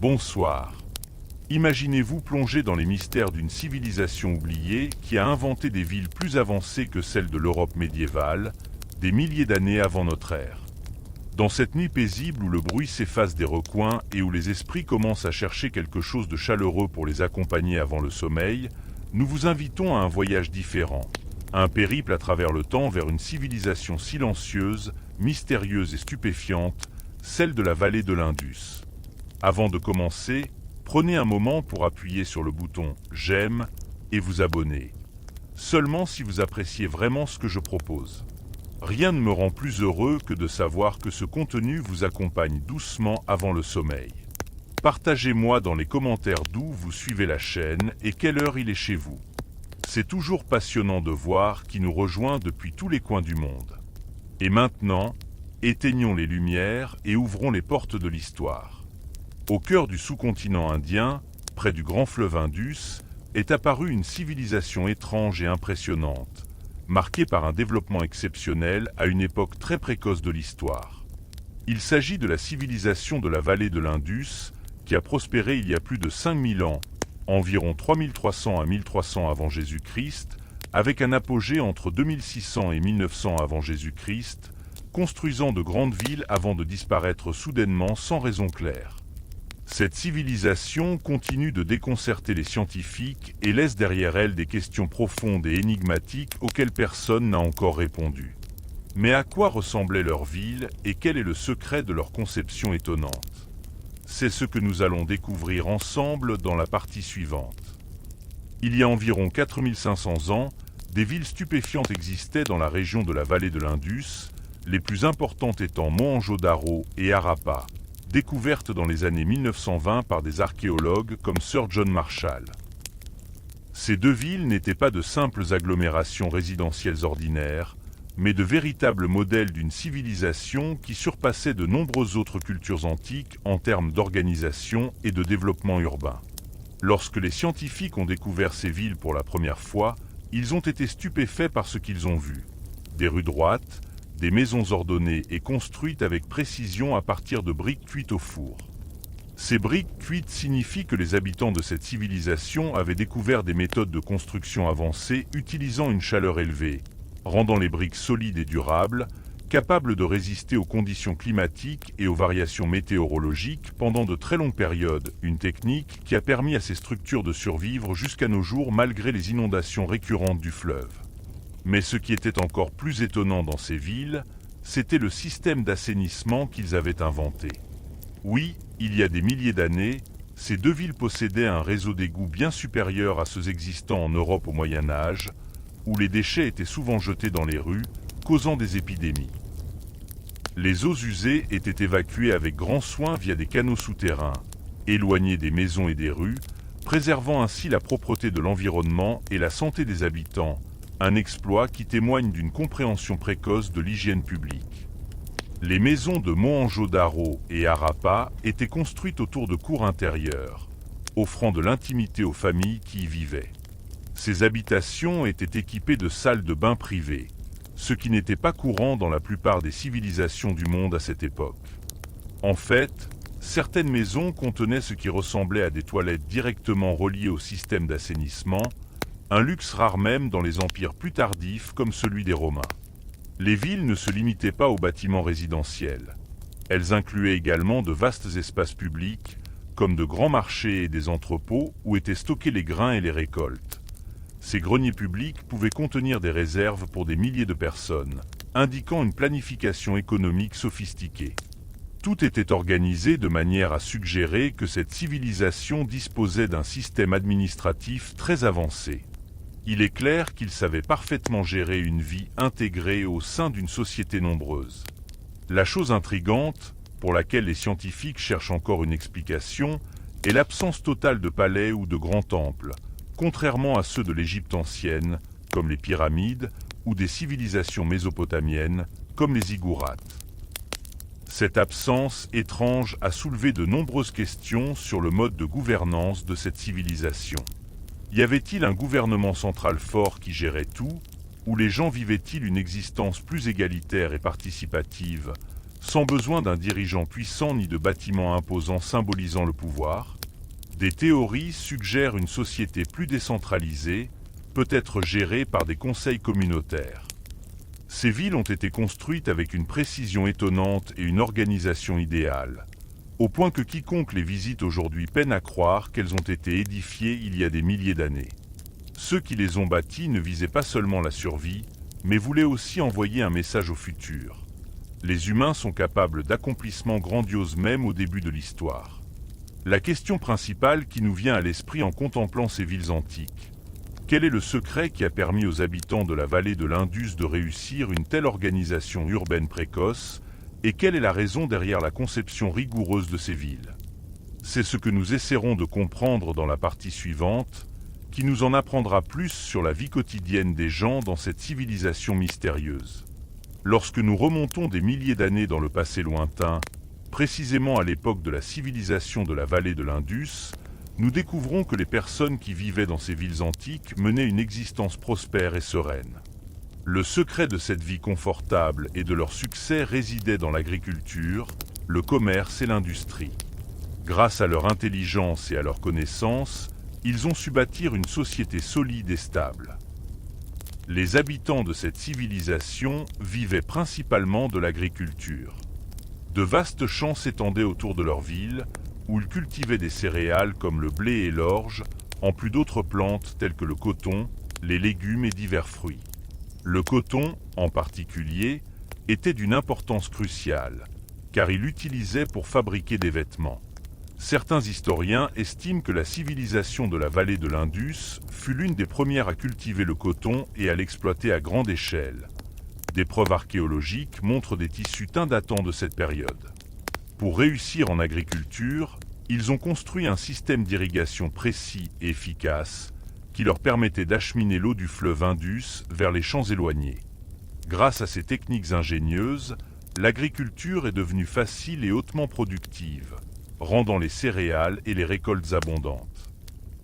Bonsoir. Imaginez-vous plonger dans les mystères d'une civilisation oubliée qui a inventé des villes plus avancées que celles de l'Europe médiévale, des milliers d'années avant notre ère. Dans cette nuit paisible où le bruit s'efface des recoins et où les esprits commencent à chercher quelque chose de chaleureux pour les accompagner avant le sommeil, nous vous invitons à un voyage différent, un périple à travers le temps vers une civilisation silencieuse, mystérieuse et stupéfiante, celle de la vallée de l'Indus. Avant de commencer, prenez un moment pour appuyer sur le bouton « J'aime » et vous abonner. Seulement si vous appréciez vraiment ce que je propose. Rien ne me rend plus heureux que de savoir que ce contenu vous accompagne doucement avant le sommeil. Partagez-moi dans les commentaires d'où vous suivez la chaîne et quelle heure il est chez vous. C'est toujours passionnant de voir qui nous rejoint depuis tous les coins du monde. Et maintenant, éteignons les lumières et ouvrons les portes de l'histoire. Au cœur du sous-continent indien, près du grand fleuve Indus, est apparue une civilisation étrange et impressionnante, marquée par un développement exceptionnel à une époque très précoce de l'histoire. Il s'agit de la civilisation de la vallée de l'Indus, qui a prospéré il y a plus de 5000 ans, environ 3300 à 1300 avant Jésus-Christ, avec un apogée entre 2600 et 1900 avant Jésus-Christ, construisant de grandes villes avant de disparaître soudainement sans raison claire. Cette civilisation continue de déconcerter les scientifiques et laisse derrière elle des questions profondes et énigmatiques auxquelles personne n'a encore répondu. Mais à quoi ressemblait leur ville et quel est le secret de leur conception étonnante? C'est ce que nous allons découvrir ensemble dans la partie suivante. Il y a environ 4500 ans, des villes stupéfiantes existaient dans la région de la vallée de l'Indus, les plus importantes étant Mohenjo-Daro et Harappa, découvertes dans les années 1920 par des archéologues comme Sir John Marshall. Ces deux villes n'étaient pas de simples agglomérations résidentielles ordinaires, mais de véritables modèles d'une civilisation qui surpassait de nombreuses autres cultures antiques en termes d'organisation et de développement urbain. Lorsque les scientifiques ont découvert ces villes pour la première fois, ils ont été stupéfaits par ce qu'ils ont vu. Des rues droites, des maisons ordonnées et construites avec précision à partir de briques cuites au four. Ces briques cuites signifient que les habitants de cette civilisation avaient découvert des méthodes de construction avancées utilisant une chaleur élevée, rendant les briques solides et durables, capables de résister aux conditions climatiques et aux variations météorologiques pendant de très longues périodes, une technique qui a permis à ces structures de survivre jusqu'à nos jours malgré les inondations récurrentes du fleuve. Mais ce qui était encore plus étonnant dans ces villes, c'était le système d'assainissement qu'ils avaient inventé. Oui, il y a des milliers d'années, ces deux villes possédaient un réseau d'égouts bien supérieur à ceux existants en Europe au Moyen Âge, où les déchets étaient souvent jetés dans les rues, causant des épidémies. Les eaux usées étaient évacuées avec grand soin via des canaux souterrains, éloignés des maisons et des rues, préservant ainsi la propreté de l'environnement et la santé des habitants, un exploit qui témoigne d'une compréhension précoce de l'hygiène publique. Les maisons de Mohenjo-Daro et Harappa étaient construites autour de cours intérieures, offrant de l'intimité aux familles qui y vivaient. Ces habitations étaient équipées de salles de bain privées, ce qui n'était pas courant dans la plupart des civilisations du monde à cette époque. En fait, certaines maisons contenaient ce qui ressemblait à des toilettes directement reliées au système d'assainissement, un luxe rare même dans les empires plus tardifs comme celui des Romains. Les villes ne se limitaient pas aux bâtiments résidentiels. Elles incluaient également de vastes espaces publics, comme de grands marchés et des entrepôts où étaient stockés les grains et les récoltes. Ces greniers publics pouvaient contenir des réserves pour des milliers de personnes, indiquant une planification économique sophistiquée. Tout était organisé de manière à suggérer que cette civilisation disposait d'un système administratif très avancé. Il est clair qu'ils savaient parfaitement gérer une vie intégrée au sein d'une société nombreuse. La chose intrigante, pour laquelle les scientifiques cherchent encore une explication, est l'absence totale de palais ou de grands temples, contrairement à ceux de l'Égypte ancienne, comme les pyramides, ou des civilisations mésopotamiennes, comme les ziggourats. Cette absence étrange a soulevé de nombreuses questions sur le mode de gouvernance de cette civilisation. Y avait-il un gouvernement central fort qui gérait tout, ou les gens vivaient-ils une existence plus égalitaire et participative, sans besoin d'un dirigeant puissant ni de bâtiments imposants symbolisant le pouvoir. Des théories suggèrent une société plus décentralisée, peut-être gérée par des conseils communautaires. Ces villes ont été construites avec une précision étonnante et une organisation idéale, au point que quiconque les visite aujourd'hui peine à croire qu'elles ont été édifiées il y a des milliers d'années. Ceux qui les ont bâties ne visaient pas seulement la survie, mais voulaient aussi envoyer un message au futur. Les humains sont capables d'accomplissements grandioses même au début de l'histoire. La question principale qui nous vient à l'esprit en contemplant ces villes antiques: quel est le secret qui a permis aux habitants de la vallée de l'Indus de réussir une telle organisation urbaine précoce, et quelle est la raison derrière la conception rigoureuse de ces villes? C'est ce que nous essaierons de comprendre dans la partie suivante, qui nous en apprendra plus sur la vie quotidienne des gens dans cette civilisation mystérieuse. Lorsque nous remontons des milliers d'années dans le passé lointain, précisément à l'époque de la civilisation de la vallée de l'Indus, nous découvrons que les personnes qui vivaient dans ces villes antiques menaient une existence prospère et sereine. Le secret de cette vie confortable et de leur succès résidait dans l'agriculture, le commerce et l'industrie. Grâce à leur intelligence et à leur connaissance, ils ont su bâtir une société solide et stable. Les habitants de cette civilisation vivaient principalement de l'agriculture. De vastes champs s'étendaient autour de leur ville, où ils cultivaient des céréales comme le blé et l'orge, en plus d'autres plantes telles que le coton, les légumes et divers fruits. Le coton, en particulier, était d'une importance cruciale, car il l'utilisait pour fabriquer des vêtements. Certains historiens estiment que la civilisation de la vallée de l'Indus fut l'une des premières à cultiver le coton et à l'exploiter à grande échelle. Des preuves archéologiques montrent des tissus thym datant de cette période. Pour réussir en agriculture, ils ont construit un système d'irrigation précis et efficace qui leur permettait d'acheminer l'eau du fleuve Indus vers les champs éloignés. Grâce à ces techniques ingénieuses, l'agriculture est devenue facile et hautement productive, rendant les céréales et les récoltes abondantes.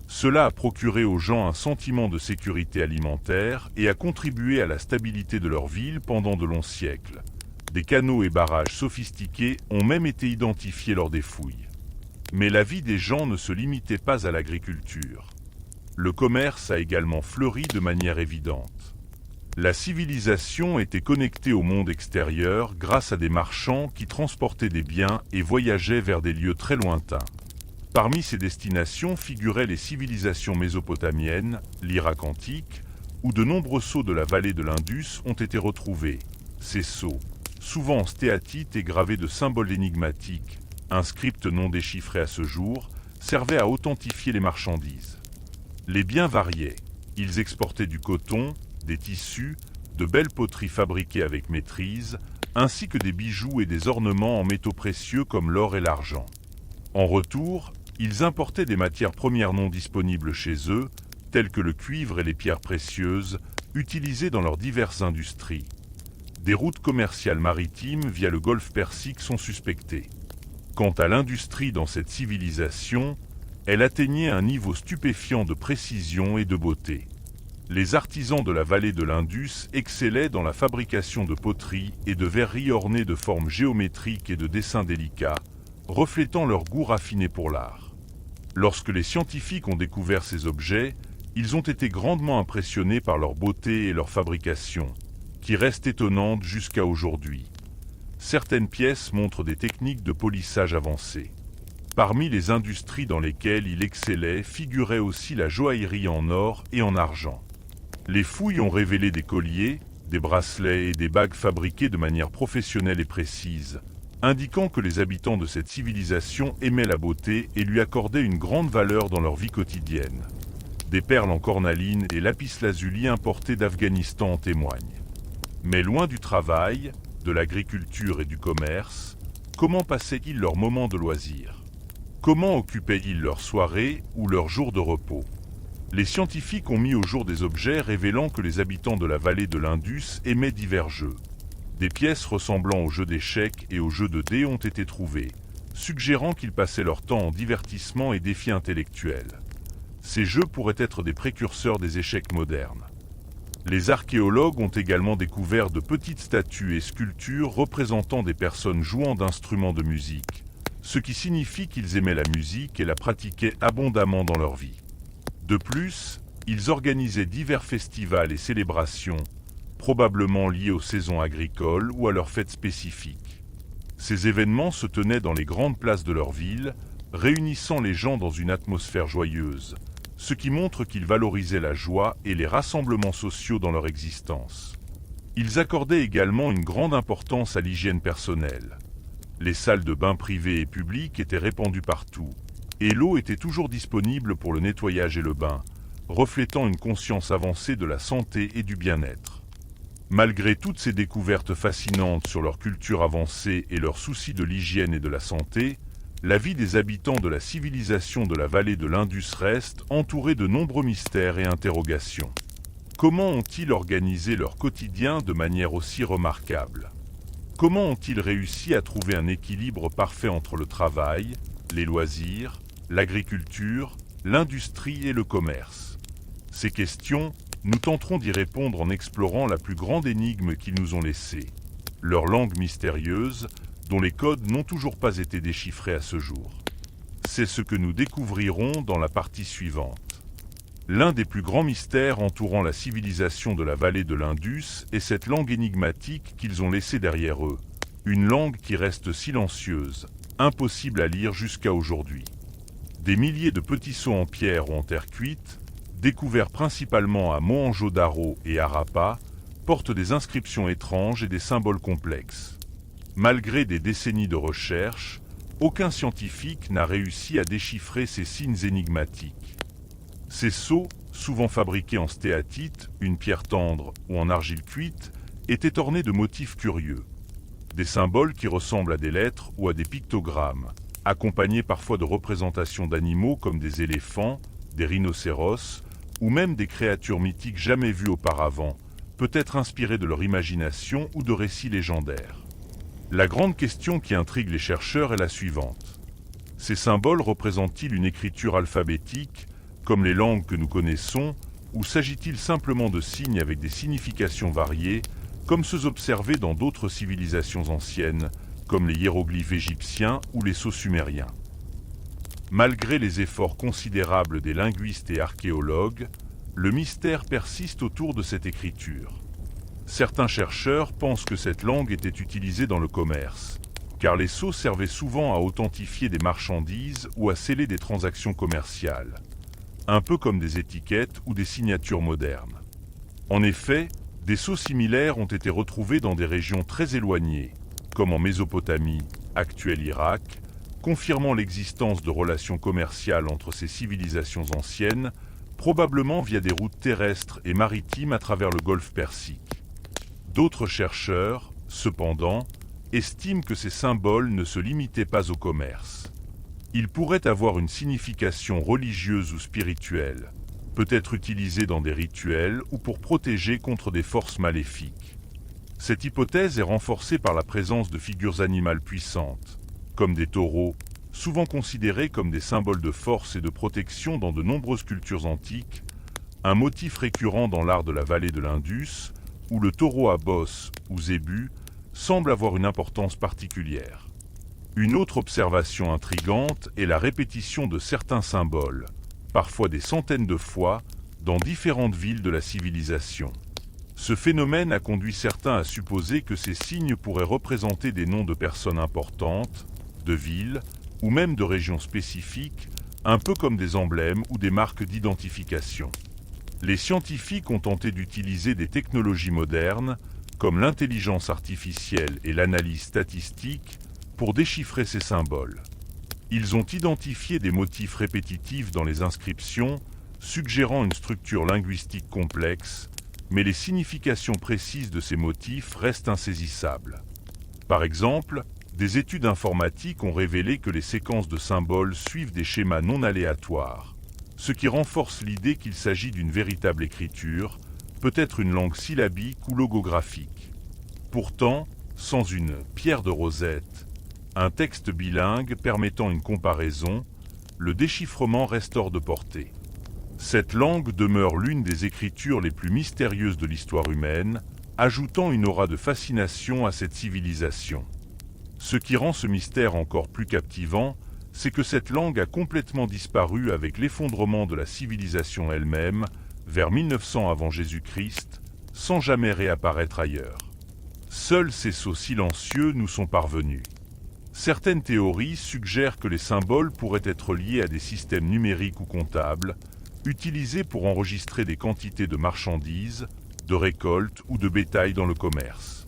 Cela a procuré aux gens un sentiment de sécurité alimentaire et a contribué à la stabilité de leur ville pendant de longs siècles. Des canaux et barrages sophistiqués ont même été identifiés lors des fouilles. Mais la vie des gens ne se limitait pas à l'agriculture. Le commerce a également fleuri de manière évidente. La civilisation était connectée au monde extérieur grâce à des marchands qui transportaient des biens et voyageaient vers des lieux très lointains. Parmi ces destinations figuraient les civilisations mésopotamiennes, l'Irak antique, où de nombreux sceaux de la vallée de l'Indus ont été retrouvés. Ces sceaux, souvent en stéatite et gravés de symboles énigmatiques, un script non déchiffré à ce jour, servaient à authentifier les marchandises. Les biens variaient. Ils exportaient du coton, des tissus, de belles poteries fabriquées avec maîtrise, ainsi que des bijoux et des ornements en métaux précieux comme l'or et l'argent. En retour, ils importaient des matières premières non disponibles chez eux, telles que le cuivre et les pierres précieuses, utilisées dans leurs diverses industries. Des routes commerciales maritimes via le golfe Persique sont suspectées. Quant à l'industrie dans cette civilisation, elle atteignait un niveau stupéfiant de précision et de beauté. Les artisans de la vallée de l'Indus excellaient dans la fabrication de poteries et de verreries ornées de formes géométriques et de dessins délicats, reflétant leur goût raffiné pour l'art. Lorsque les scientifiques ont découvert ces objets, ils ont été grandement impressionnés par leur beauté et leur fabrication, qui restent étonnantes jusqu'à aujourd'hui. Certaines pièces montrent des techniques de polissage avancées. Parmi les industries dans lesquelles il excellait figurait aussi la joaillerie en or et en argent. Les fouilles ont révélé des colliers, des bracelets et des bagues fabriqués de manière professionnelle et précise, indiquant que les habitants de cette civilisation aimaient la beauté et lui accordaient une grande valeur dans leur vie quotidienne. Des perles en cornaline et lapis-lazuli importés d'Afghanistan en témoignent. Mais loin du travail, de l'agriculture et du commerce, comment passaient-ils leurs moments de loisir? Comment occupaient-ils leurs soirées ou leurs jours de repos? Les scientifiques ont mis au jour des objets révélant que les habitants de la vallée de l'Indus aimaient divers jeux. Des pièces ressemblant aux jeux d'échecs et aux jeux de dés ont été trouvées, suggérant qu'ils passaient leur temps en divertissement et défis intellectuels. Ces jeux pourraient être des précurseurs des échecs modernes. Les archéologues ont également découvert de petites statues et sculptures représentant des personnes jouant d'instruments de musique, ce qui signifie qu'ils aimaient la musique et la pratiquaient abondamment dans leur vie. De plus, ils organisaient divers festivals et célébrations, probablement liés aux saisons agricoles ou à leurs fêtes spécifiques. Ces événements se tenaient dans les grandes places de leur ville, réunissant les gens dans une atmosphère joyeuse, ce qui montre qu'ils valorisaient la joie et les rassemblements sociaux dans leur existence. Ils accordaient également une grande importance à l'hygiène personnelle. Les salles de bain privées et publiques étaient répandues partout, et l'eau était toujours disponible pour le nettoyage et le bain, reflétant une conscience avancée de la santé et du bien-être. Malgré toutes ces découvertes fascinantes sur leur culture avancée et leur souci de l'hygiène et de la santé, la vie des habitants de la civilisation de la vallée de l'Indus reste entourée de nombreux mystères et interrogations. Comment ont-ils organisé leur quotidien de manière aussi remarquable? Comment ont-ils réussi à trouver un équilibre parfait entre le travail, les loisirs, l'agriculture, l'industrie et le commerce? Ces questions, nous tenterons d'y répondre en explorant la plus grande énigme qu'ils nous ont laissée, leur langue mystérieuse, dont les codes n'ont toujours pas été déchiffrés à ce jour. C'est ce que nous découvrirons dans la partie suivante. L'un des plus grands mystères entourant la civilisation de la vallée de l'Indus est cette langue énigmatique qu'ils ont laissée derrière eux, une langue qui reste silencieuse, impossible à lire jusqu'à aujourd'hui. Des milliers de petits sceaux en pierre ou en terre cuite, découverts principalement à Mohenjo-Daro et Harappa, portent des inscriptions étranges et des symboles complexes. Malgré des décennies de recherche, aucun scientifique n'a réussi à déchiffrer ces signes énigmatiques. Ces sceaux, souvent fabriqués en stéatite, une pierre tendre ou en argile cuite, étaient ornés de motifs curieux. Des symboles qui ressemblent à des lettres ou à des pictogrammes, accompagnés parfois de représentations d'animaux comme des éléphants, des rhinocéros, ou même des créatures mythiques jamais vues auparavant, peut-être inspirées de leur imagination ou de récits légendaires. La grande question qui intrigue les chercheurs est la suivante. Ces symboles représentent-ils une écriture alphabétique, comme les langues que nous connaissons, ou s'agit-il simplement de signes avec des significations variées, comme ceux observés dans d'autres civilisations anciennes, comme les hiéroglyphes égyptiens ou les sceaux sumériens? Malgré les efforts considérables des linguistes et archéologues, le mystère persiste autour de cette écriture. Certains chercheurs pensent que cette langue était utilisée dans le commerce, car les sceaux servaient souvent à authentifier des marchandises ou à sceller des transactions commerciales, un peu comme des étiquettes ou des signatures modernes. En effet, des sceaux similaires ont été retrouvés dans des régions très éloignées, comme en Mésopotamie, actuel Irak, confirmant l'existence de relations commerciales entre ces civilisations anciennes, probablement via des routes terrestres et maritimes à travers le golfe Persique. D'autres chercheurs, cependant, estiment que ces symboles ne se limitaient pas au commerce. Ils pourraient avoir une signification religieuse ou spirituelle, peut-être utilisés dans des rituels ou pour protéger contre des forces maléfiques. Cette hypothèse est renforcée par la présence de figures animales puissantes, comme des taureaux, souvent considérés comme des symboles de force et de protection dans de nombreuses cultures antiques, un motif récurrent dans l'art de la vallée de l'Indus, où le taureau à bosse ou zébu semble avoir une importance particulière. Une autre observation intrigante est la répétition de certains symboles, parfois des centaines de fois, dans différentes villes de la civilisation. Ce phénomène a conduit certains à supposer que ces signes pourraient représenter des noms de personnes importantes, de villes ou même de régions spécifiques, un peu comme des emblèmes ou des marques d'identification. Les scientifiques ont tenté d'utiliser des technologies modernes, comme l'intelligence artificielle et l'analyse statistique, pour déchiffrer ces symboles. Ils ont identifié des motifs répétitifs dans les inscriptions, suggérant une structure linguistique complexe, mais les significations précises de ces motifs restent insaisissables. Par exemple, des études informatiques ont révélé que les séquences de symboles suivent des schémas non aléatoires, ce qui renforce l'idée qu'il s'agit d'une véritable écriture, peut-être une langue syllabique ou logographique. Pourtant, sans une « pierre de Rosette », un texte bilingue permettant une comparaison, le déchiffrement reste hors de portée. Cette langue demeure l'une des écritures les plus mystérieuses de l'histoire humaine, ajoutant une aura de fascination à cette civilisation. Ce qui rend ce mystère encore plus captivant, c'est que cette langue a complètement disparu avec l'effondrement de la civilisation elle-même, vers 1900 avant Jésus-Christ, sans jamais réapparaître ailleurs. Seuls ces sceaux silencieux nous sont parvenus. Certaines théories suggèrent que les symboles pourraient être liés à des systèmes numériques ou comptables, utilisés pour enregistrer des quantités de marchandises, de récoltes ou de bétail dans le commerce.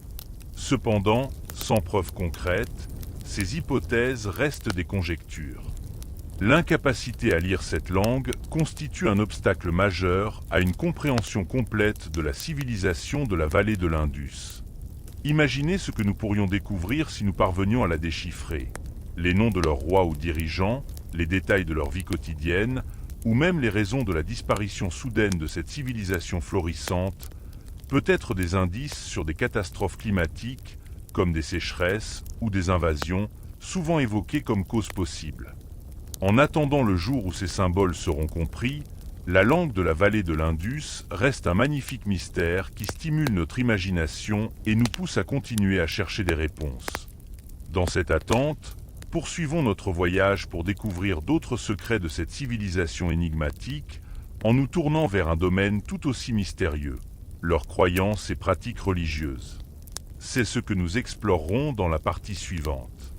Cependant, sans preuve concrète, ces hypothèses restent des conjectures. L'incapacité à lire cette langue constitue un obstacle majeur à une compréhension complète de la civilisation de la vallée de l'Indus. Imaginez ce que nous pourrions découvrir si nous parvenions à la déchiffrer. Les noms de leurs rois ou dirigeants, les détails de leur vie quotidienne, ou même les raisons de la disparition soudaine de cette civilisation florissante, peut-être des indices sur des catastrophes climatiques, comme des sécheresses ou des invasions, souvent évoquées comme cause possible. En attendant le jour où ces symboles seront compris, la langue de la vallée de l'Indus reste un magnifique mystère qui stimule notre imagination et nous pousse à continuer à chercher des réponses. Dans cette attente, poursuivons notre voyage pour découvrir d'autres secrets de cette civilisation énigmatique en nous tournant vers un domaine tout aussi mystérieux, leurs croyances et pratiques religieuses. C'est ce que nous explorerons dans la partie suivante.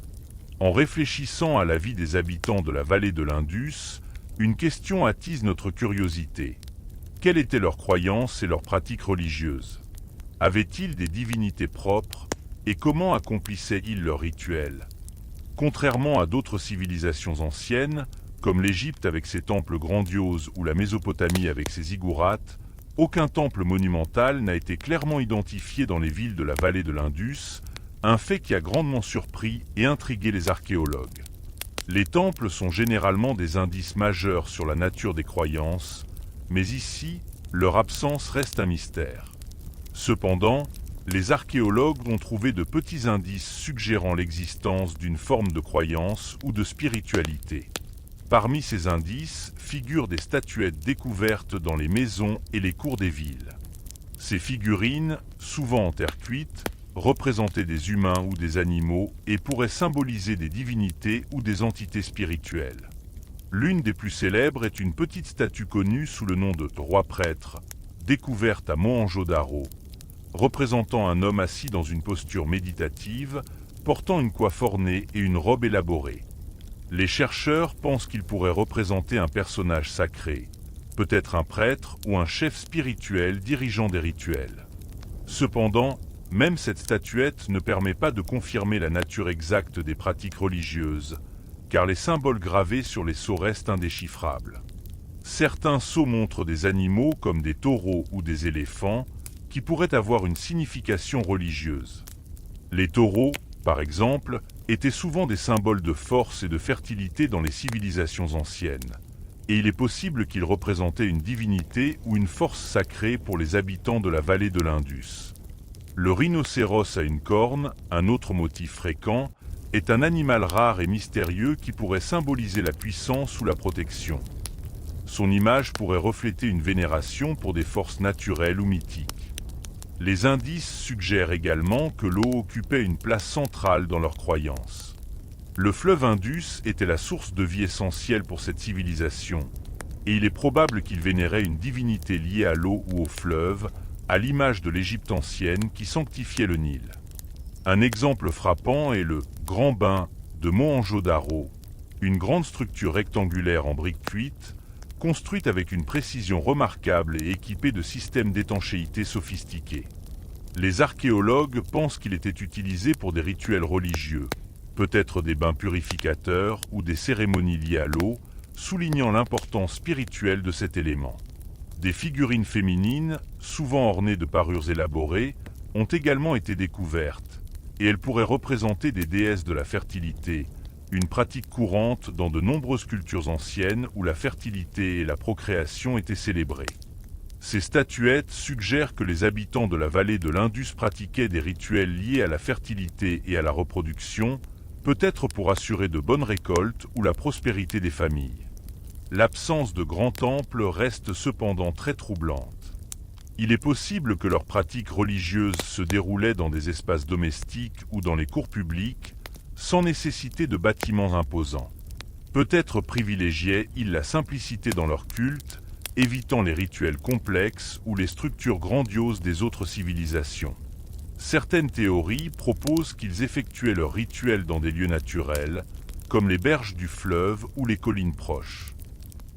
En réfléchissant à la vie des habitants de la vallée de l'Indus, une question attise notre curiosité. Quelles étaient leurs croyances et leurs pratiques religieuses? Avaient-ils des divinités propres et comment accomplissaient-ils leurs rituels? Contrairement à d'autres civilisations anciennes, comme l'Égypte avec ses temples grandioses ou la Mésopotamie avec ses ziggourats, aucun temple monumental n'a été clairement identifié dans les villes de la vallée de l'Indus, un fait qui a grandement surpris et intrigué les archéologues. Les temples sont généralement des indices majeurs sur la nature des croyances, mais ici, leur absence reste un mystère. Cependant, les archéologues ont trouvé de petits indices suggérant l'existence d'une forme de croyance ou de spiritualité. Parmi ces indices figurent des statuettes découvertes dans les maisons et les cours des villes. Ces figurines, souvent en terre cuite, représentaient des humains ou des animaux et pourraient symboliser des divinités ou des entités spirituelles. L'une des plus célèbres est une petite statue connue sous le nom de roi prêtre, découverte à Mohenjo-Daro, représentant un homme assis dans une posture méditative, portant une coiffe ornée et une robe élaborée. Les chercheurs pensent qu'il pourrait représenter un personnage sacré, peut-être un prêtre ou un chef spirituel dirigeant des rituels. Cependant, même cette statuette ne permet pas de confirmer la nature exacte des pratiques religieuses, car les symboles gravés sur les sceaux restent indéchiffrables. Certains sceaux montrent des animaux comme des taureaux ou des éléphants, qui pourraient avoir une signification religieuse. Les taureaux, par exemple, étaient souvent des symboles de force et de fertilité dans les civilisations anciennes, et il est possible qu'ils représentaient une divinité ou une force sacrée pour les habitants de la vallée de l'Indus. Le rhinocéros à une corne, un autre motif fréquent, est un animal rare et mystérieux qui pourrait symboliser la puissance ou la protection. Son image pourrait refléter une vénération pour des forces naturelles ou mythiques. Les indices suggèrent également que l'eau occupait une place centrale dans leurs croyances. Le fleuve Indus était la source de vie essentielle pour cette civilisation, et il est probable qu'ils vénéraient une divinité liée à l'eau ou au fleuve, à l'image de l'Égypte ancienne qui sanctifiait le Nil. Un exemple frappant est le « Grand Bain » de Mohenjo-Daro, une grande structure rectangulaire en briques cuites, construite avec une précision remarquable et équipée de systèmes d'étanchéité sophistiqués. Les archéologues pensent qu'il était utilisé pour des rituels religieux, peut-être des bains purificateurs ou des cérémonies liées à l'eau, soulignant l'importance spirituelle de cet élément. Des figurines féminines, souvent ornées de parures élaborées, ont également été découvertes, et elles pourraient représenter des déesses de la fertilité, une pratique courante dans de nombreuses cultures anciennes où la fertilité et la procréation étaient célébrées. Ces statuettes suggèrent que les habitants de la vallée de l'Indus pratiquaient des rituels liés à la fertilité et à la reproduction, peut-être pour assurer de bonnes récoltes ou la prospérité des familles. L'absence de grands temples reste cependant très troublante. Il est possible que leurs pratiques religieuses se déroulaient dans des espaces domestiques ou dans les cours publics, sans nécessité de bâtiments imposants. Peut-être privilégiaient-ils la simplicité dans leur culte, évitant les rituels complexes ou les structures grandioses des autres civilisations. Certaines théories proposent qu'ils effectuaient leurs rituels dans des lieux naturels, comme les berges du fleuve ou les collines proches.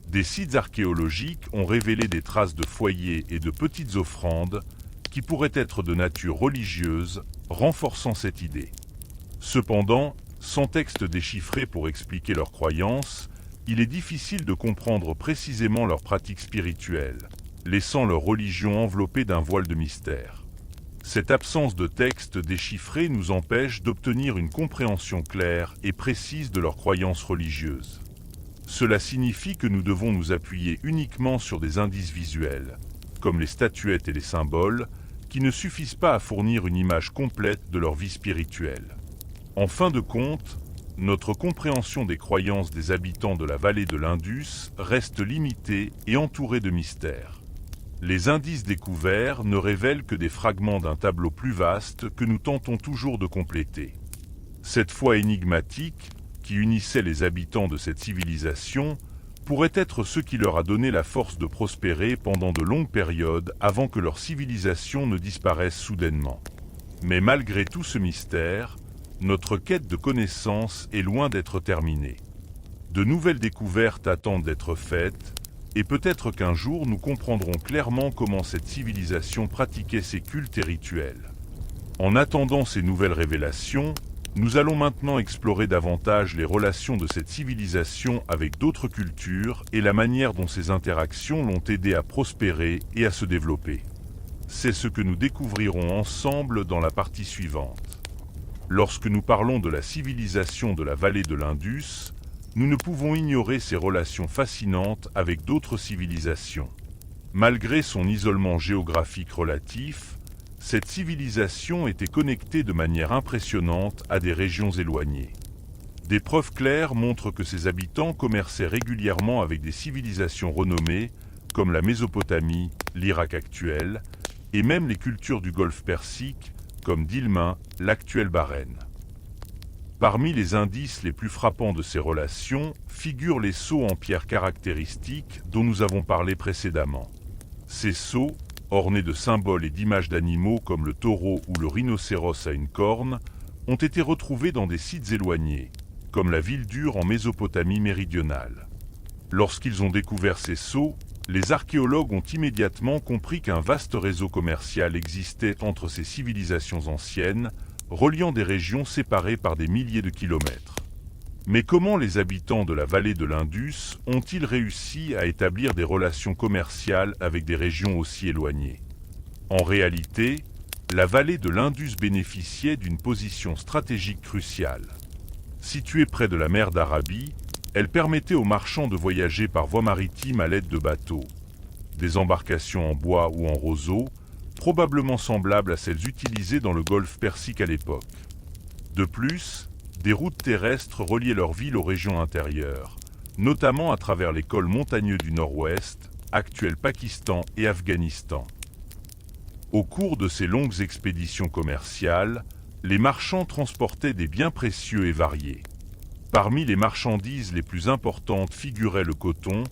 Des sites archéologiques ont révélé des traces de foyers et de petites offrandes qui pourraient être de nature religieuse, renforçant cette idée. Cependant, sans texte déchiffré pour expliquer leurs croyances, il est difficile de comprendre précisément leurs pratiques spirituelles, laissant leur religion enveloppée d'un voile de mystère. Cette absence de texte déchiffré nous empêche d'obtenir une compréhension claire et précise de leurs croyances religieuses. Cela signifie que nous devons nous appuyer uniquement sur des indices visuels, comme les statuettes et les symboles, qui ne suffisent pas à fournir une image complète de leur vie spirituelle. En fin de compte, notre compréhension des croyances des habitants de la vallée de l'Indus reste limitée et entourée de mystères. Les indices découverts ne révèlent que des fragments d'un tableau plus vaste que nous tentons toujours de compléter. Cette foi énigmatique, qui unissait les habitants de cette civilisation, pourrait être ce qui leur a donné la force de prospérer pendant de longues périodes avant que leur civilisation ne disparaisse soudainement. Mais malgré tout ce mystère, notre quête de connaissances est loin d'être terminée. De nouvelles découvertes attendent d'être faites, et peut-être qu'un jour nous comprendrons clairement comment cette civilisation pratiquait ses cultes et rituels. En attendant ces nouvelles révélations, nous allons maintenant explorer davantage les relations de cette civilisation avec d'autres cultures et la manière dont ces interactions l'ont aidé à prospérer et à se développer. C'est ce que nous découvrirons ensemble dans la partie suivante. Lorsque nous parlons de la civilisation de la vallée de l'Indus, nous ne pouvons ignorer ses relations fascinantes avec d'autres civilisations. Malgré son isolement géographique relatif, cette civilisation était connectée de manière impressionnante à des régions éloignées. Des preuves claires montrent que ses habitants commerçaient régulièrement avec des civilisations renommées comme la Mésopotamie, l'Irak actuel, et même les cultures du Golfe Persique, comme Dilmun, l'actuel Bahreïn. Parmi les indices les plus frappants de ces relations figurent les sceaux en pierre caractéristiques dont nous avons parlé précédemment. Ces sceaux, ornés de symboles et d'images d'animaux comme le taureau ou le rhinocéros à une corne, ont été retrouvés dans des sites éloignés, comme la ville d'Ur en Mésopotamie méridionale. Lorsqu'ils ont découvert ces sceaux, les archéologues ont immédiatement compris qu'un vaste réseau commercial existait entre ces civilisations anciennes, reliant des régions séparées par des milliers de kilomètres. Mais comment les habitants de la vallée de l'Indus ont-ils réussi à établir des relations commerciales avec des régions aussi éloignées? En réalité, la vallée de l'Indus bénéficiait d'une position stratégique cruciale. Située près de la mer d'Arabie, elle permettait aux marchands de voyager par voie maritime à l'aide de bateaux. Des embarcations en bois ou en roseau, probablement semblables à celles utilisées dans le golfe Persique à l'époque. De plus, des routes terrestres reliaient leur ville aux régions intérieures, notamment à travers les cols montagneux du nord-ouest, actuel Pakistan et Afghanistan. Au cours de ces longues expéditions commerciales, les marchands transportaient des biens précieux et variés. Parmi les marchandises les plus importantes figurait le coton,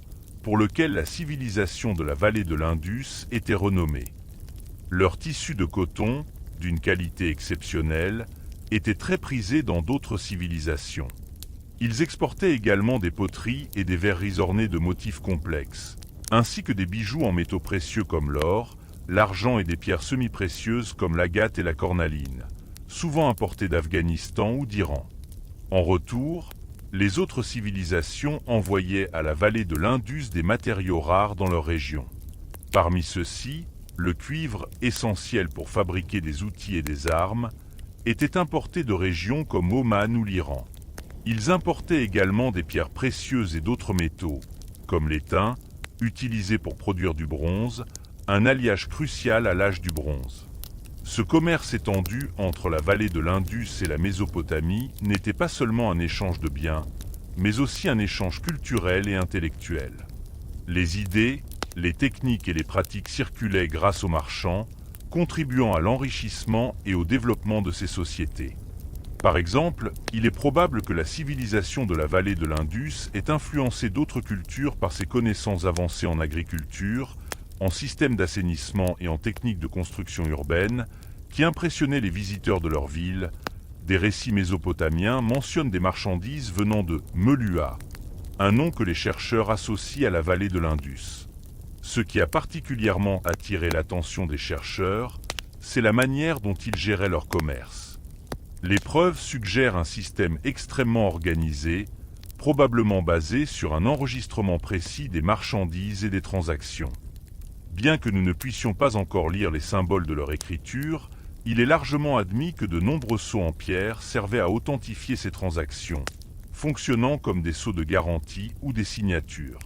pour lequel la civilisation de la vallée de l'Indus était renommée. Leur tissu de coton, d'une qualité exceptionnelle, était très prisé dans d'autres civilisations. Ils exportaient également des poteries et des verreries ornées de motifs complexes, ainsi que des bijoux en métaux précieux comme l'or, l'argent et des pierres semi-précieuses comme l'agate et la cornaline, souvent importées d'Afghanistan ou d'Iran. En retour, les autres civilisations envoyaient à la vallée de l'Indus des matériaux rares dans leur région. Parmi ceux-ci, le cuivre, essentiel pour fabriquer des outils et des armes, était importé de régions comme Oman ou l'Iran. Ils importaient également des pierres précieuses et d'autres métaux, comme l'étain, utilisé pour produire du bronze, un alliage crucial à l'âge du bronze. Ce commerce étendu entre la vallée de l'Indus et la Mésopotamie n'était pas seulement un échange de biens, mais aussi un échange culturel et intellectuel. Les idées, les techniques et les pratiques circulaient grâce aux marchands, contribuant à l'enrichissement et au développement de ces sociétés. Par exemple, il est probable que la civilisation de la vallée de l'Indus ait influencé d'autres cultures par ses connaissances avancées en agriculture, en système d'assainissement et en techniques de construction urbaine, qui impressionnaient les visiteurs de leur ville. Des récits mésopotamiens mentionnent des marchandises venant de Melua, un nom que les chercheurs associent à la vallée de l'Indus. Ce qui a particulièrement attiré l'attention des chercheurs, c'est la manière dont ils géraient leur commerce. Les preuves suggèrent un système extrêmement organisé, probablement basé sur un enregistrement précis des marchandises et des transactions. Bien que nous ne puissions pas encore lire les symboles de leur écriture, il est largement admis que de nombreux sceaux en pierre servaient à authentifier ces transactions, fonctionnant comme des sceaux de garantie ou des signatures.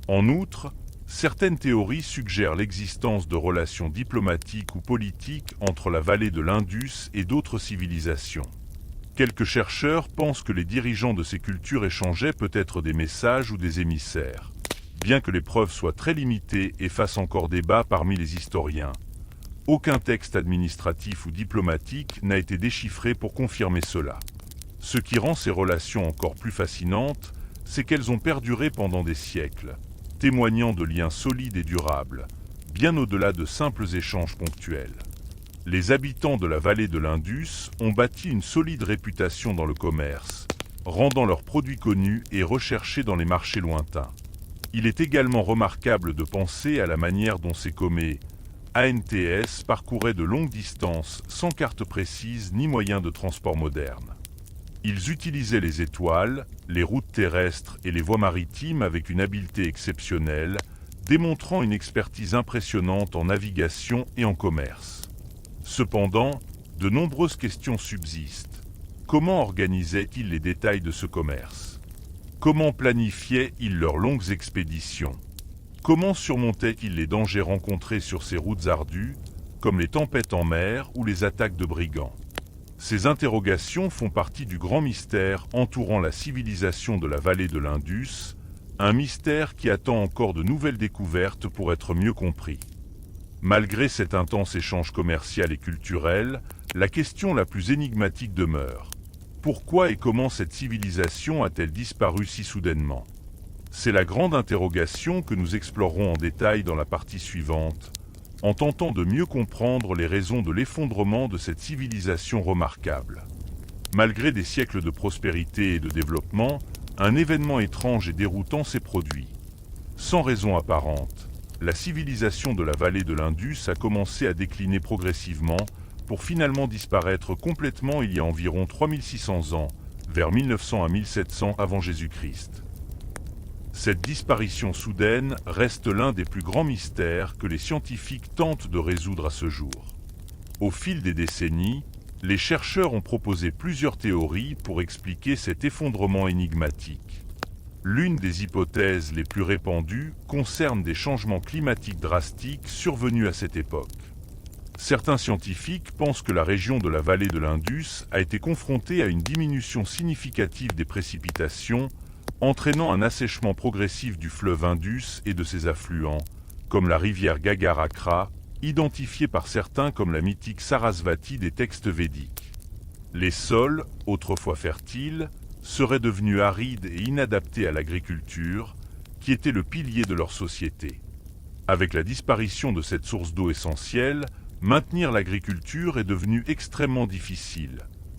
En outre, certaines théories suggèrent l'existence de relations diplomatiques ou politiques entre la vallée de l'Indus et d'autres civilisations. Quelques chercheurs pensent que les dirigeants de ces cultures échangeaient peut-être des messages ou des émissaires. Bien que les preuves soient très limitées et fassent encore débat parmi les historiens, aucun texte administratif ou diplomatique n'a été déchiffré pour confirmer cela. Ce qui rend ces relations encore plus fascinantes, c'est qu'elles ont perduré pendant des siècles, témoignant de liens solides et durables, bien au-delà de simples échanges ponctuels. Les habitants de la vallée de l'Indus ont bâti une solide réputation dans le commerce, rendant leurs produits connus et recherchés dans les marchés lointains. Il est également remarquable de penser à la manière dont ces commerces ANTS parcouraient de longues distances sans carte précise ni moyen de transport moderne. Ils utilisaient les étoiles, les routes terrestres et les voies maritimes avec une habileté exceptionnelle, démontrant une expertise impressionnante en navigation et en commerce. Cependant, de nombreuses questions subsistent. Comment organisaient-ils les détails de ce commerce? Comment planifiaient-ils leurs longues expéditions? Comment surmontaient-ils les dangers rencontrés sur ces routes ardues, comme les tempêtes en mer ou les attaques de brigands? Ces interrogations font partie du grand mystère entourant la civilisation de la vallée de l'Indus, un mystère qui attend encore de nouvelles découvertes pour être mieux compris. Malgré cet intense échange commercial et culturel, la question la plus énigmatique demeure. Pourquoi et comment cette civilisation a-t-elle disparu si soudainement? C'est la grande interrogation que nous explorerons en détail dans la partie suivante, en tentant de mieux comprendre les raisons de l'effondrement de cette civilisation remarquable. Malgré des siècles de prospérité et de développement, un événement étrange et déroutant s'est produit. Sans raison apparente, la civilisation de la vallée de l'Indus a commencé à décliner progressivement pour finalement disparaître complètement il y a environ 3600 ans, vers 1900 à 1700 avant Jésus-Christ. Cette disparition soudaine reste l'un des plus grands mystères que les scientifiques tentent de résoudre à ce jour. Au fil des décennies, les chercheurs ont proposé plusieurs théories pour expliquer cet effondrement énigmatique. L'une des hypothèses les plus répandues concerne des changements climatiques drastiques survenus à cette époque. Certains scientifiques pensent que la région de la vallée de l'Indus a été confrontée à une diminution significative des précipitations, entraînant un assèchement progressif du fleuve Indus et de ses affluents, comme la rivière Gagarakra, identifiée par certains comme la mythique Sarasvati des textes védiques. Les sols, autrefois fertiles, seraient devenus arides et inadaptés à l'agriculture, qui était le pilier de leur société. Avec la disparition de cette source d'eau essentielle, maintenir l'agriculture est devenu extrêmement difficile,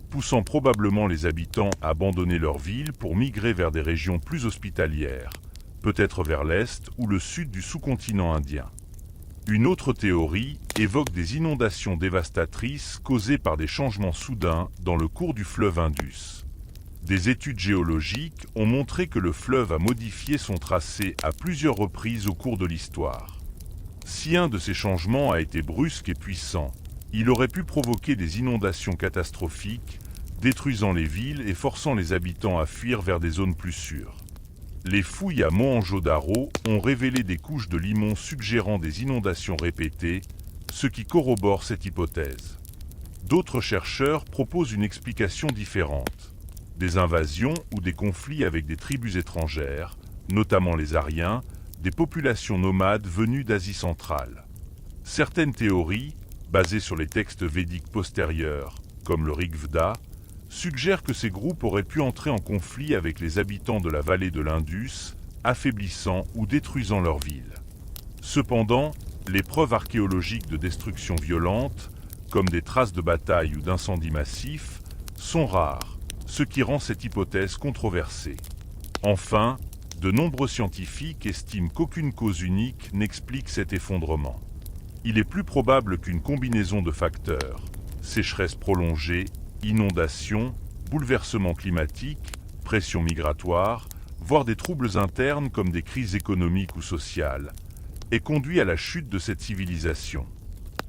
poussant probablement les habitants à abandonner leur ville pour migrer vers des régions plus hospitalières, peut-être vers l'est ou le sud du sous-continent indien. Une autre théorie évoque des inondations dévastatrices causées par des changements soudains dans le cours du fleuve Indus. Des études géologiques ont montré que le fleuve a modifié son tracé à plusieurs reprises au cours de l'histoire. Si un de ces changements a été brusque et puissant, il aurait pu provoquer des inondations catastrophiques, détruisant les villes et forçant les habitants à fuir vers des zones plus sûres. Les fouilles à Mohenjo-Daro ont révélé des couches de limon suggérant des inondations répétées, ce qui corrobore cette hypothèse. D'autres chercheurs proposent une explication différente. des invasions ou des conflits avec des tribus étrangères, notamment les Aryens, des populations nomades venues d'Asie centrale. Certaines théories, basées sur les textes védiques postérieurs, comme le Rig Veda, suggèrent que ces groupes auraient pu entrer en conflit avec les habitants de la vallée de l'Indus, affaiblissant ou détruisant leurs villes. Cependant, les preuves archéologiques de destruction violente, comme des traces de bataille ou d'incendies massifs, sont rares, ce qui rend cette hypothèse controversée. Enfin, de nombreux scientifiques estiment qu'aucune cause unique n'explique cet effondrement. Il est plus probable qu'une combinaison de facteurs, sécheresse prolongée, inondations, bouleversements climatiques, pression migratoire, voire des troubles internes comme des crises économiques ou sociales, ait conduit à la chute de cette civilisation.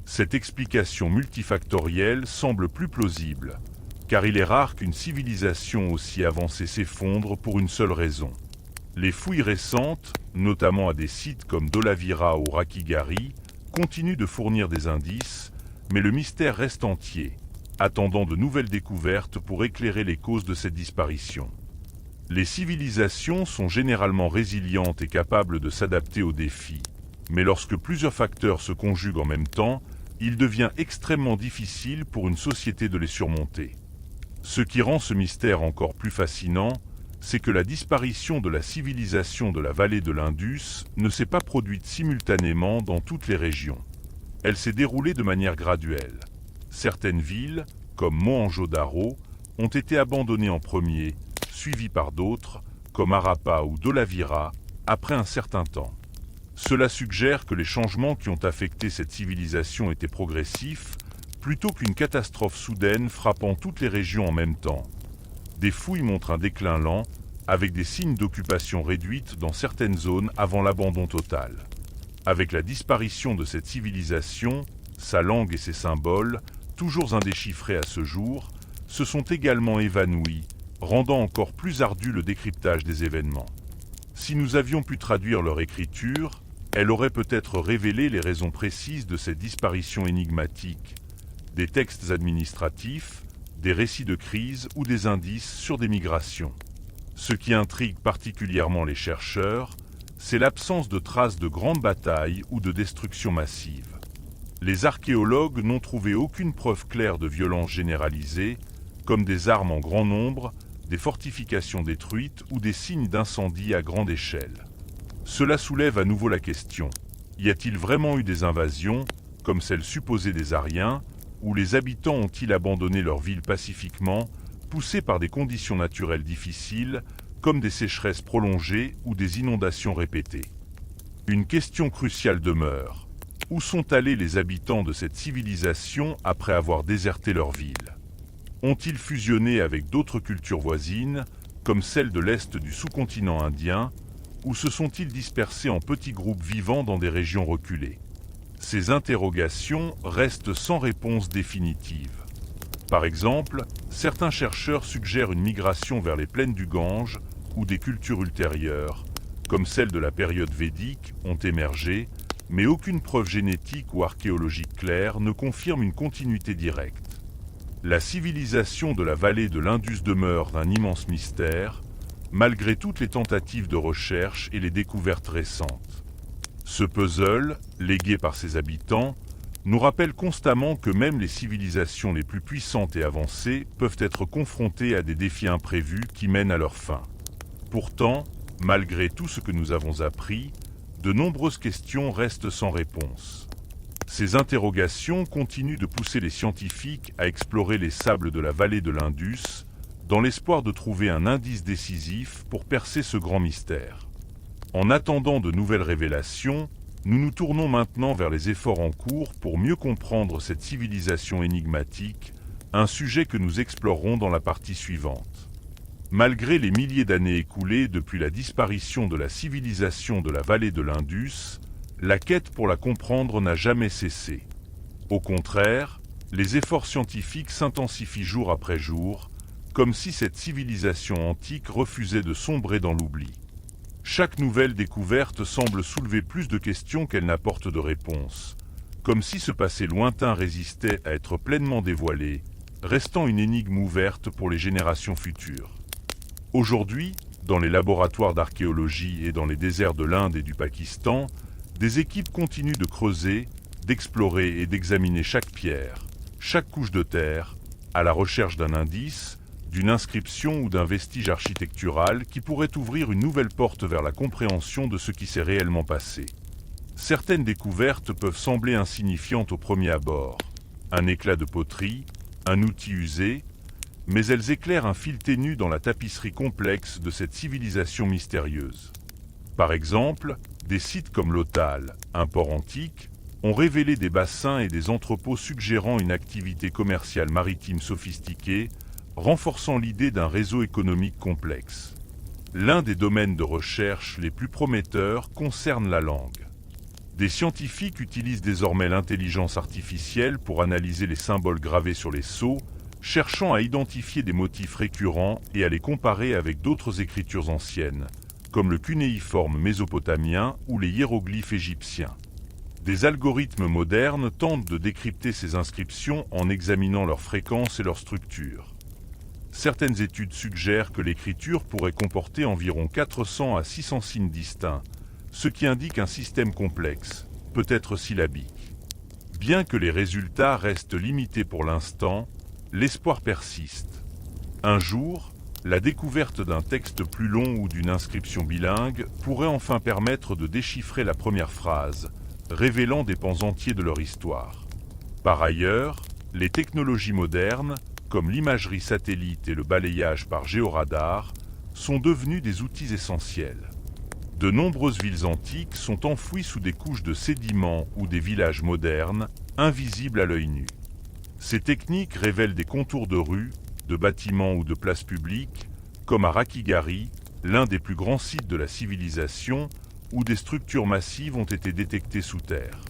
Cette explication multifactorielle semble plus plausible, car il est rare qu'une civilisation aussi avancée s'effondre pour une seule raison. Les fouilles récentes, notamment à des sites comme Dholavira ou Rakhigarhi, continuent de fournir des indices, mais le mystère reste entier, attendant de nouvelles découvertes pour éclairer les causes de cette disparition. Les civilisations sont généralement résilientes et capables de s'adapter aux défis, mais lorsque plusieurs facteurs se conjuguent en même temps, il devient extrêmement difficile pour une société de les surmonter. Ce qui rend ce mystère encore plus fascinant, c'est que la disparition de la civilisation de la vallée de l'Indus ne s'est pas produite simultanément dans toutes les régions. Elle s'est déroulée de manière graduelle. Certaines villes, comme Mohenjo-Daro, ont été abandonnées en premier, suivies par d'autres, comme Harappa ou Dholavira, après un certain temps. Cela suggère que les changements qui ont affecté cette civilisation étaient progressifs, plutôt qu'une catastrophe soudaine frappant toutes les régions en même temps. Des fouilles montrent un déclin lent, avec des signes d'occupation réduite dans certaines zones avant l'abandon total. Avec la disparition de cette civilisation, sa langue et ses symboles, toujours indéchiffrés à ce jour, se sont également évanouis, rendant encore plus ardu le décryptage des événements. Si nous avions pu traduire leur écriture, elle aurait peut-être révélé les raisons précises de cette disparition énigmatique, des textes administratifs, des récits de crise ou des indices sur des migrations. Ce qui intrigue particulièrement les chercheurs, c'est l'absence de traces de grandes batailles ou de destruction massive. Les archéologues n'ont trouvé aucune preuve claire de violence généralisée, comme des armes en grand nombre, des fortifications détruites ou des signes d'incendie à grande échelle. Cela soulève à nouveau la question, y a-t-il vraiment eu des invasions, comme celle supposée des Aryens, ou les habitants ont-ils abandonné leur ville pacifiquement, poussés par des conditions naturelles difficiles, comme des sécheresses prolongées ou des inondations répétées? Une question cruciale demeure. Où sont allés les habitants de cette civilisation après avoir déserté leur ville? Ont-ils fusionné avec d'autres cultures voisines, comme celle de l'Est du sous-continent indien, ou se sont-ils dispersés en petits groupes vivant dans des régions reculées? Ces interrogations restent sans réponse définitive. Par exemple, certains chercheurs suggèrent une migration vers les plaines du Gange, où des cultures ultérieures, comme celles de la période védique, ont émergé, mais aucune preuve génétique ou archéologique claire ne confirme une continuité directe. La civilisation de la vallée de l'Indus demeure un immense mystère, malgré toutes les tentatives de recherche et les découvertes récentes. Ce puzzle, légué par ses habitants, nous rappelle constamment que même les civilisations les plus puissantes et avancées peuvent être confrontées à des défis imprévus qui mènent à leur fin. Pourtant, malgré tout ce que nous avons appris, de nombreuses questions restent sans réponse. Ces interrogations continuent de pousser les scientifiques à explorer les sables de la vallée de l'Indus, dans l'espoir de trouver un indice décisif pour percer ce grand mystère. En attendant de nouvelles révélations, nous nous tournons maintenant vers les efforts en cours pour mieux comprendre cette civilisation énigmatique, un sujet que nous explorerons dans la partie suivante. Malgré les milliers d'années écoulées depuis la disparition de la civilisation de la vallée de l'Indus, la quête pour la comprendre n'a jamais cessé. Au contraire, les efforts scientifiques s'intensifient jour après jour, comme si cette civilisation antique refusait de sombrer dans l'oubli. Chaque nouvelle découverte semble soulever plus de questions qu'elle n'apporte de réponses, comme si ce passé lointain résistait à être pleinement dévoilé, restant une énigme ouverte pour les générations futures. Aujourd'hui, dans les laboratoires d'archéologie et dans les déserts de l'Inde et du Pakistan, des équipes continuent de creuser, d'explorer et d'examiner chaque pierre, chaque couche de terre, à la recherche d'un indice, d'une inscription ou d'un vestige architectural qui pourrait ouvrir une nouvelle porte vers la compréhension de ce qui s'est réellement passé. Certaines découvertes peuvent sembler insignifiantes au premier abord. Un éclat de poterie, un outil usé, mais elles éclairent un fil ténu dans la tapisserie complexe de cette civilisation mystérieuse. Par exemple, des sites comme Lothal, un port antique, ont révélé des bassins et des entrepôts suggérant une activité commerciale maritime sophistiquée, renforçant l'idée d'un réseau économique complexe. L'un des domaines de recherche les plus prometteurs concerne la langue. Des scientifiques utilisent désormais l'intelligence artificielle pour analyser les symboles gravés sur les sceaux, cherchant à identifier des motifs récurrents et à les comparer avec d'autres écritures anciennes, comme le cunéiforme mésopotamien ou les hiéroglyphes égyptiens. Des algorithmes modernes tentent de décrypter ces inscriptions en examinant leur fréquence et leur structure. Certaines études suggèrent que l'écriture pourrait comporter environ 400 à 600 signes distincts, ce qui indique un système complexe, peut-être syllabique. Bien que les résultats restent limités pour l'instant, l'espoir persiste. Un jour, la découverte d'un texte plus long ou d'une inscription bilingue pourrait enfin permettre de déchiffrer la première phrase, révélant des pans entiers de leur histoire. Par ailleurs, les technologies modernes, comme l'imagerie satellite et le balayage par géoradar, sont devenues des outils essentiels. De nombreuses villes antiques sont enfouies sous des couches de sédiments ou des villages modernes, invisibles à l'œil nu. Ces techniques révèlent des contours de rues, de bâtiments ou de places publiques, comme à Rakhigarhi, l'un des plus grands sites de la civilisation, où des structures massives ont été détectées sous terre.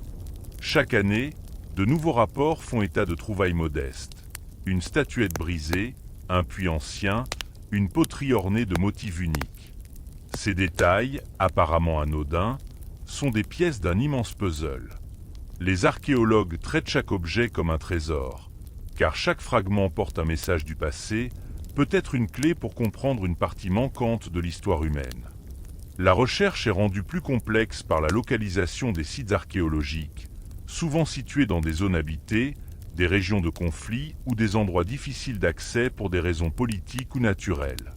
Chaque année, de nouveaux rapports font état de trouvailles modestes. Une statuette brisée, un puits ancien, une poterie ornée de motifs uniques. Ces détails, apparemment anodins, sont des pièces d'un immense puzzle. Les archéologues traitent chaque objet comme un trésor, car chaque fragment porte un message du passé, peut être une clé pour comprendre une partie manquante de l'histoire humaine. La recherche est rendue plus complexe par la localisation des sites archéologiques, souvent situés dans des zones habitées, des régions de conflit ou des endroits difficiles d'accès pour des raisons politiques ou naturelles.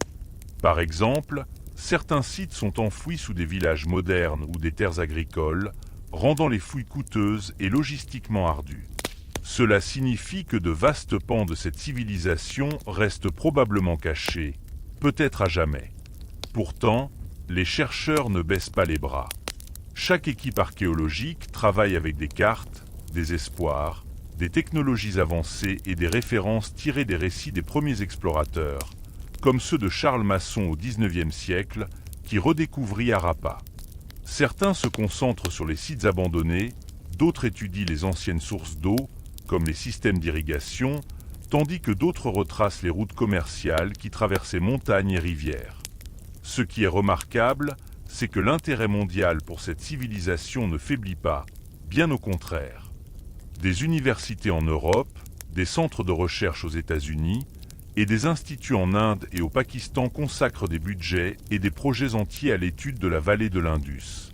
Par exemple, certains sites sont enfouis sous des villages modernes ou des terres agricoles, rendant les fouilles coûteuses et logistiquement ardues. Cela signifie que de vastes pans de cette civilisation restent probablement cachés, peut-être à jamais. Pourtant, les chercheurs ne baissent pas les bras. Chaque équipe archéologique travaille avec des cartes, des espoirs, des technologies avancées et des références tirées des récits des premiers explorateurs, comme ceux de Charles Masson au XIXe siècle, qui redécouvrit Harappa. Certains se concentrent sur les sites abandonnés, d'autres étudient les anciennes sources d'eau, comme les systèmes d'irrigation, tandis que d'autres retracent les routes commerciales qui traversaient montagnes et rivières. Ce qui est remarquable, c'est que l'intérêt mondial pour cette civilisation ne faiblit pas, bien au contraire. Des universités en Europe, des centres de recherche aux États-Unis et des instituts en Inde et au Pakistan consacrent des budgets et des projets entiers à l'étude de la vallée de l'Indus.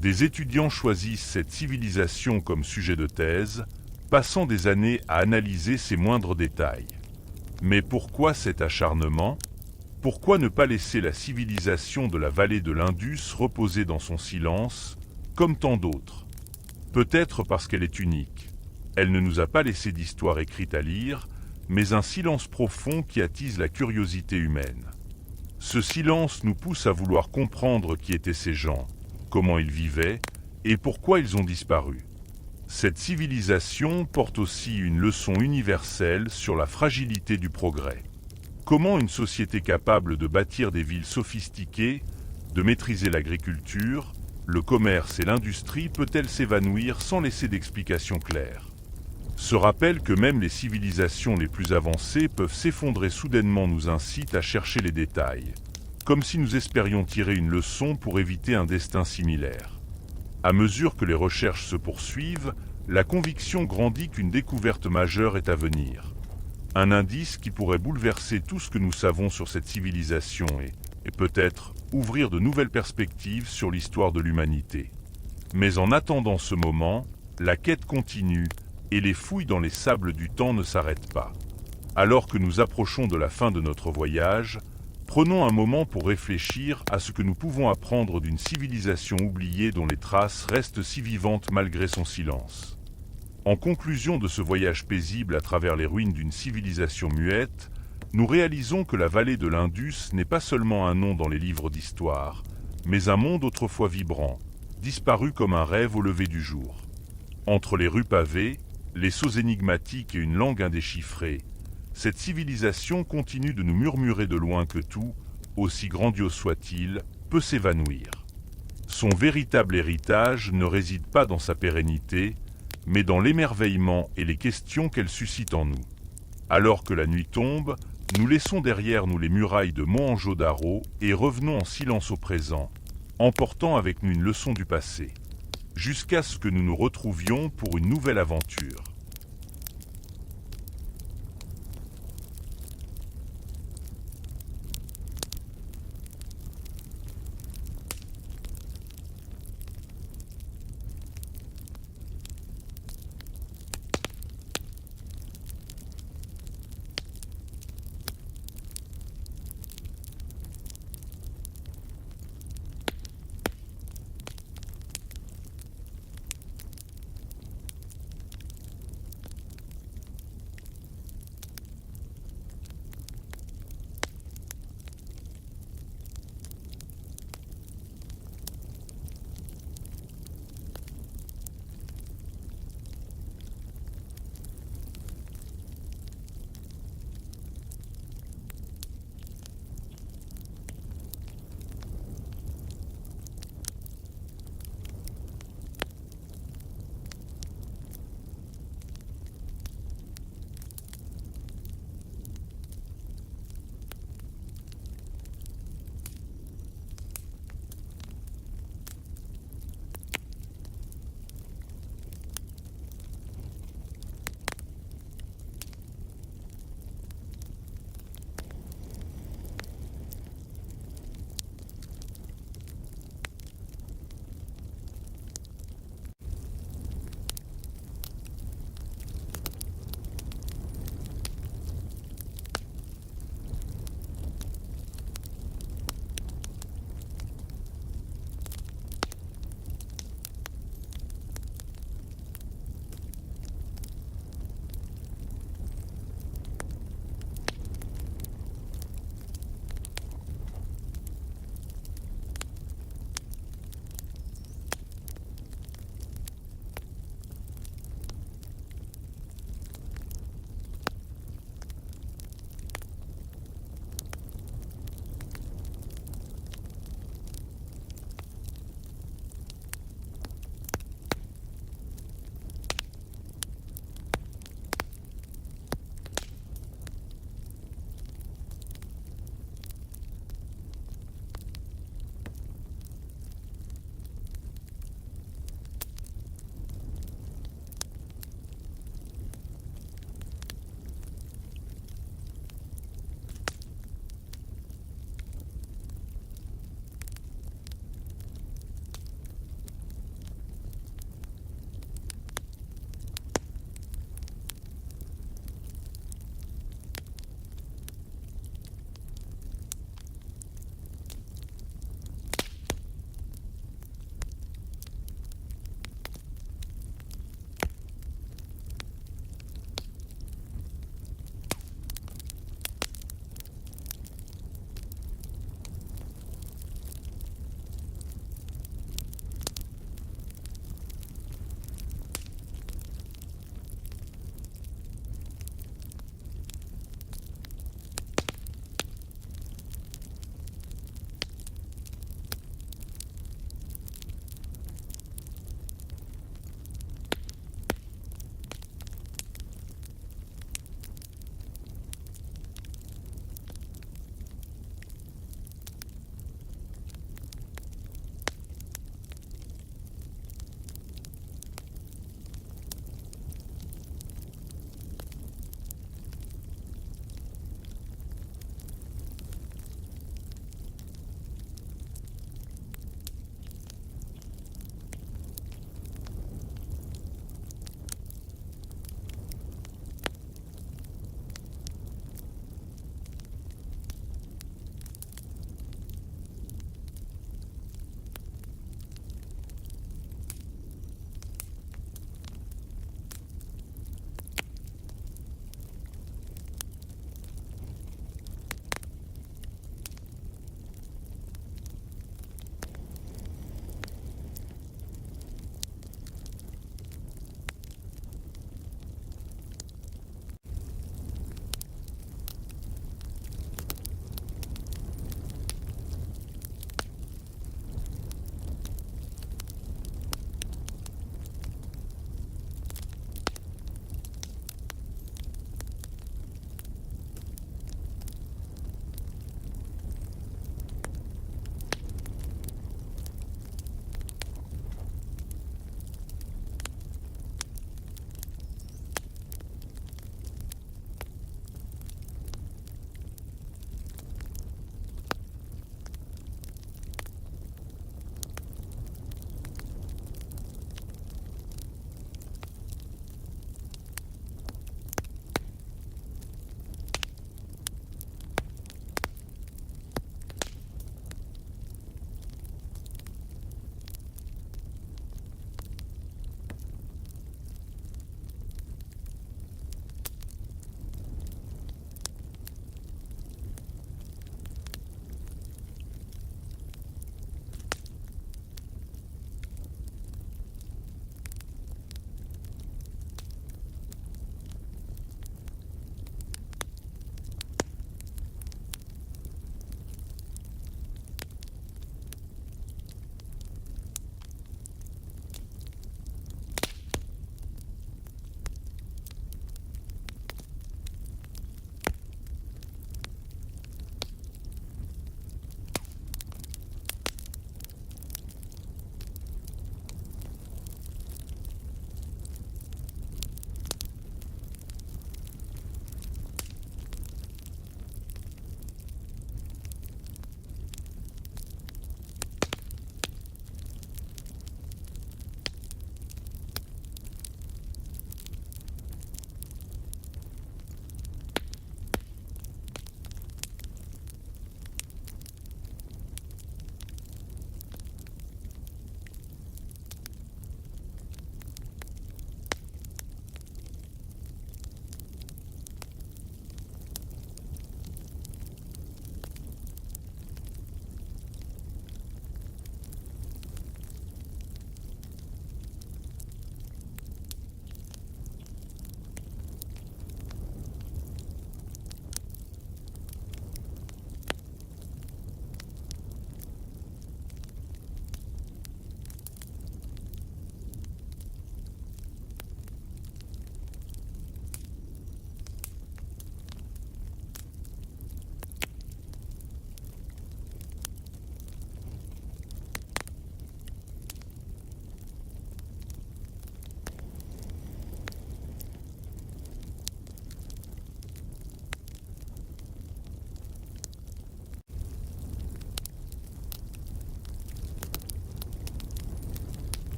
Des étudiants choisissent cette civilisation comme sujet de thèse, passant des années à analyser ses moindres détails. Mais pourquoi cet acharnement ? Pourquoi ne pas laisser la civilisation de la vallée de l'Indus reposer dans son silence, comme tant d'autres ? Peut-être parce qu'elle est unique. Elle ne nous a pas laissé d'histoire écrite à lire, mais un silence profond qui attise la curiosité humaine. Ce silence nous pousse à vouloir comprendre qui étaient ces gens, comment ils vivaient et pourquoi ils ont disparu. Cette civilisation porte aussi une leçon universelle sur la fragilité du progrès. Comment une société capable de bâtir des villes sophistiquées, de maîtriser l'agriculture, le commerce et l'industrie peut-elle s'évanouir sans laisser d'explication claire ? Ce rappel que même les civilisations les plus avancées peuvent s'effondrer soudainement nous incite à chercher les détails, comme si nous espérions tirer une leçon pour éviter un destin similaire. À mesure que les recherches se poursuivent, la conviction grandit qu'une découverte majeure est à venir. Un indice qui pourrait bouleverser tout ce que nous savons sur cette civilisation et peut-être ouvrir de nouvelles perspectives sur l'histoire de l'humanité. Mais en attendant ce moment, la quête continue et les fouilles dans les sables du temps ne s'arrêtent pas. Alors que nous approchons de la fin de notre voyage, prenons un moment pour réfléchir à ce que nous pouvons apprendre d'une civilisation oubliée dont les traces restent si vivantes malgré son silence. En conclusion de ce voyage paisible à travers les ruines d'une civilisation muette, nous réalisons que la vallée de l'Indus n'est pas seulement un nom dans les livres d'histoire, mais un monde autrefois vibrant, disparu comme un rêve au lever du jour. Entre les rues pavées, les sceaux énigmatiques et une langue indéchiffrée, cette civilisation continue de nous murmurer de loin que tout, aussi grandiose soit-il, peut s'évanouir. Son véritable héritage ne réside pas dans sa pérennité, mais dans l'émerveillement et les questions qu'elle suscite en nous. Alors que la nuit tombe, nous laissons derrière nous les murailles de Mohenjo-Daro et revenons en silence au présent, emportant avec nous une leçon du passé, jusqu'à ce que nous nous retrouvions pour une nouvelle aventure.